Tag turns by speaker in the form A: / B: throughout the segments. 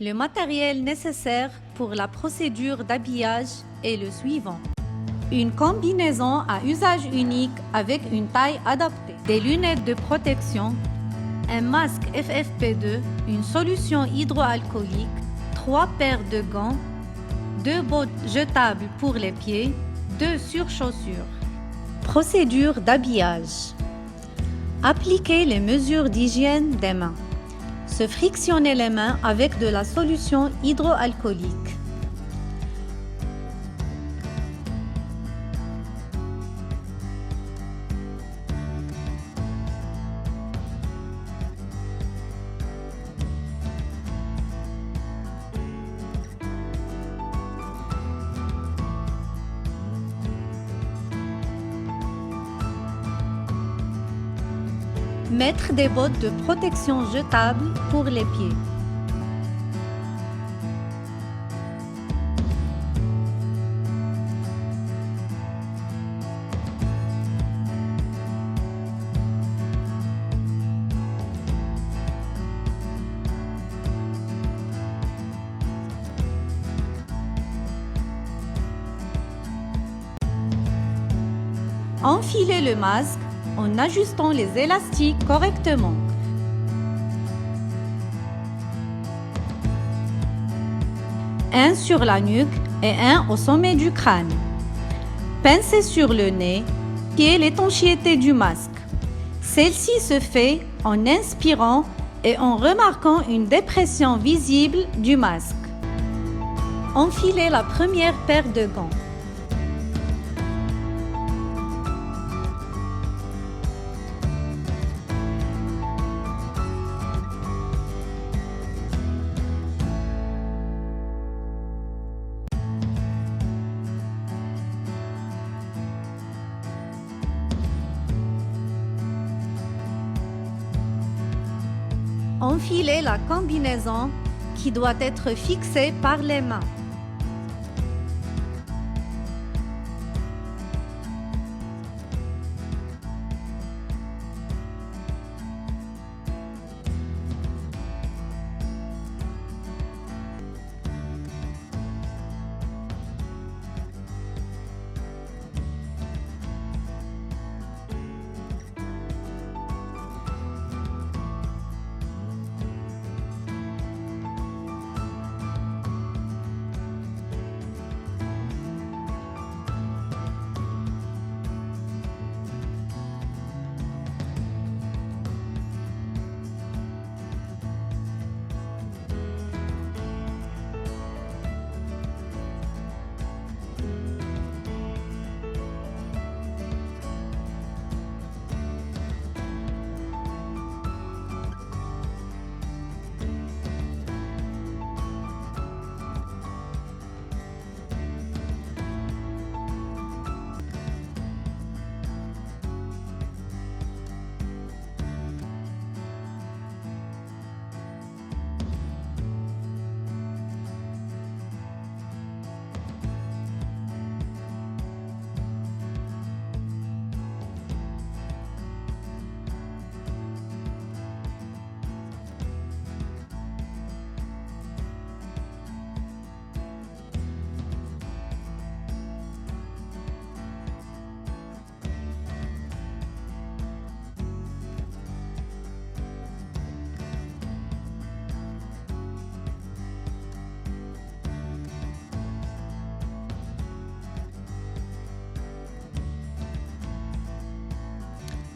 A: Le matériel nécessaire pour la procédure d'habillage est le suivant. Une combinaison à usage unique avec une taille adaptée, des lunettes de protection, un masque FFP2, une solution hydroalcoolique, 3 paires de gants, 2 bottes jetables pour les pieds, 2 surchaussures. Procédure d'habillage. Appliquez les mesures d'hygiène des mains. Se frictionner les mains avec de la solution hydroalcoolique. Mettre des bottes de protection jetables pour les pieds. Enfilez le masque en ajustant les élastiques correctement. Un sur la nuque et un au sommet du crâne. Pincez sur le nez, qui est l'étanchéité du masque. Celle-ci se fait en inspirant et en remarquant une dépression visible du masque. Enfilez la première paire de gants. Enfilez la combinaison qui doit être fixée par les mains.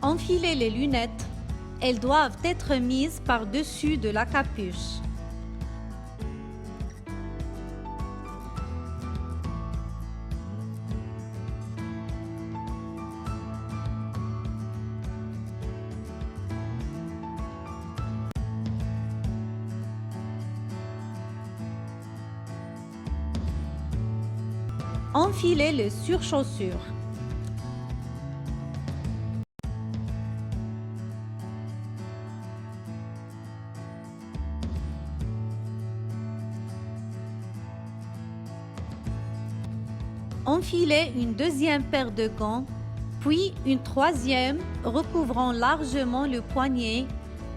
A: Enfilez les lunettes. Elles doivent être mises par-dessus de la capuche. Enfilez les surchaussures. Enfilez une deuxième paire de gants, puis une troisième recouvrant largement le poignet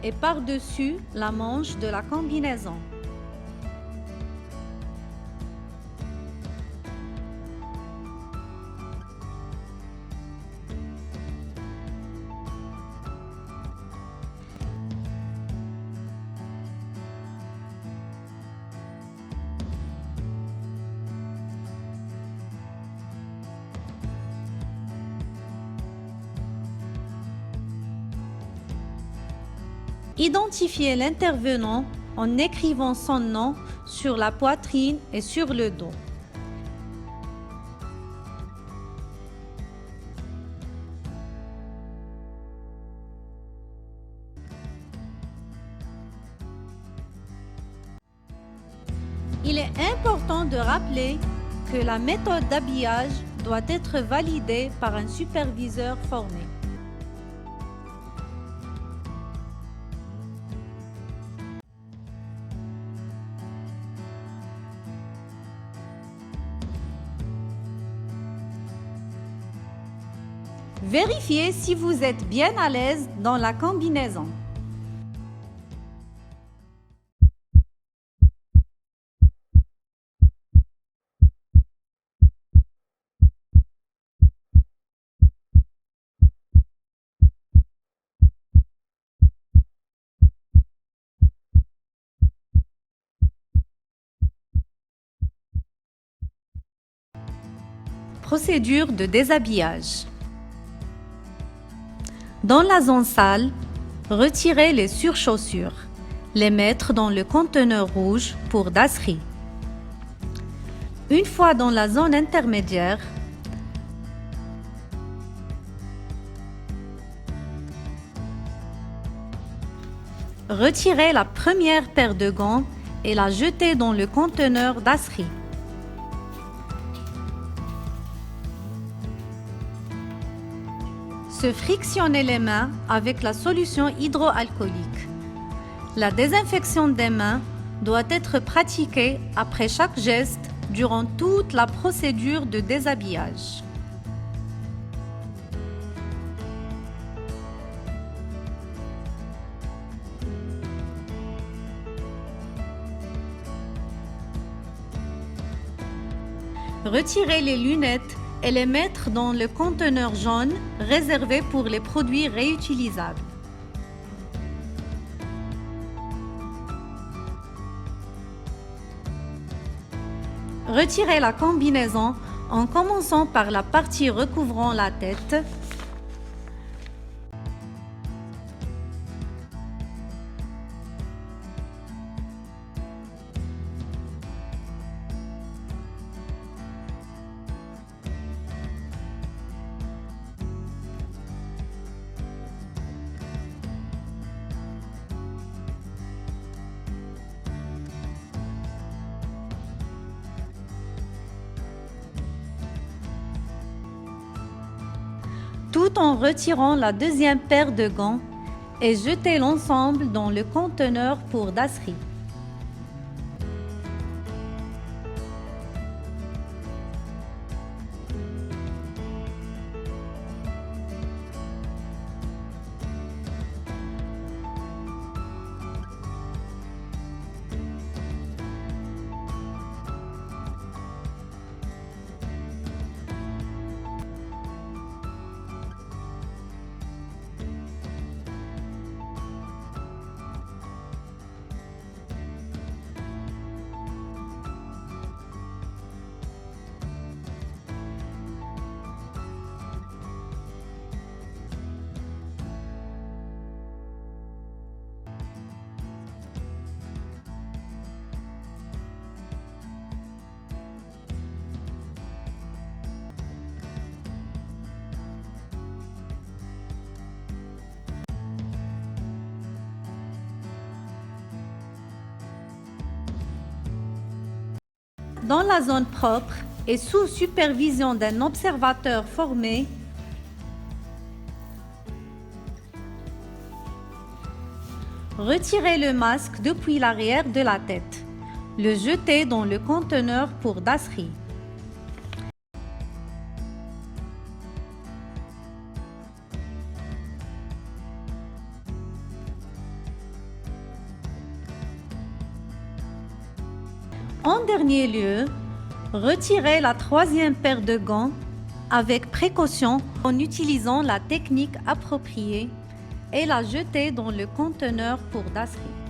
A: et par-dessus la manche de la combinaison. Identifiez l'intervenant en écrivant son nom sur la poitrine et sur le dos. Il est important de rappeler que la méthode d'habillage doit être validée par un superviseur formé. Vérifiez si vous êtes bien à l'aise dans la combinaison. Procédure de déshabillage. Dans la zone sale, retirez les surchaussures, les mettre dans le conteneur rouge pour dasserie. Une fois dans la zone intermédiaire, retirez la première paire de gants et la jetez dans le conteneur dasserie. Se frictionner les mains avec la solution hydroalcoolique. La désinfection des mains doit être pratiquée après chaque geste durant toute la procédure de déshabillage. Retirez les lunettes et les mettre dans le conteneur jaune réservé pour les produits réutilisables. Retirez la combinaison en commençant par la partie recouvrant la tête. Tout en retirant la deuxième paire de gants et jetez l'ensemble dans le conteneur pour dasserie. Dans la zone propre et sous supervision d'un observateur formé, retirez le masque depuis l'arrière de la tête. Le jetez dans le conteneur pour dasserie. En dernier lieu, retirez la troisième paire de gants avec précaution en utilisant la technique appropriée et la jetez dans le conteneur pour dasserie.